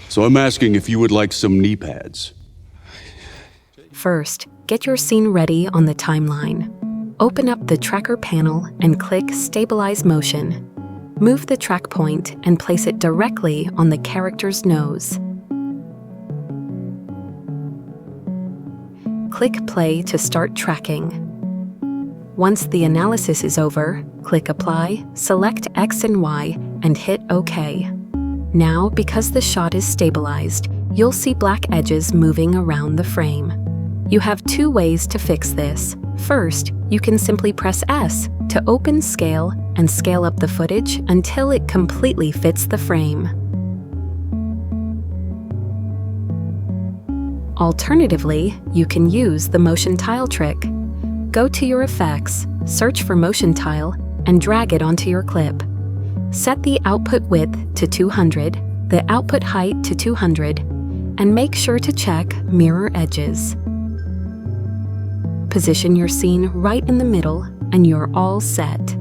So I'm asking if you would like some knee pads. First, get your scene ready on the timeline. Open up the tracker panel and click Stabilize Motion. Move the track point and place it directly on the character's nose. Click Play to start tracking. Once the analysis is over, click Apply, select X and Y, and hit OK. Now, because the shot is stabilized, you'll see black edges moving around the frame. You have two ways to fix this. First, you can simply press S to open Scale and scale up the footage until it completely fits the frame. Alternatively, you can use the motion tile trick. Go to your effects, search for motion tile, and drag it onto your clip. Set the output width to 200, the output height to 200, and make sure to check mirror edges. Position your scene right in the middle, and you're all set.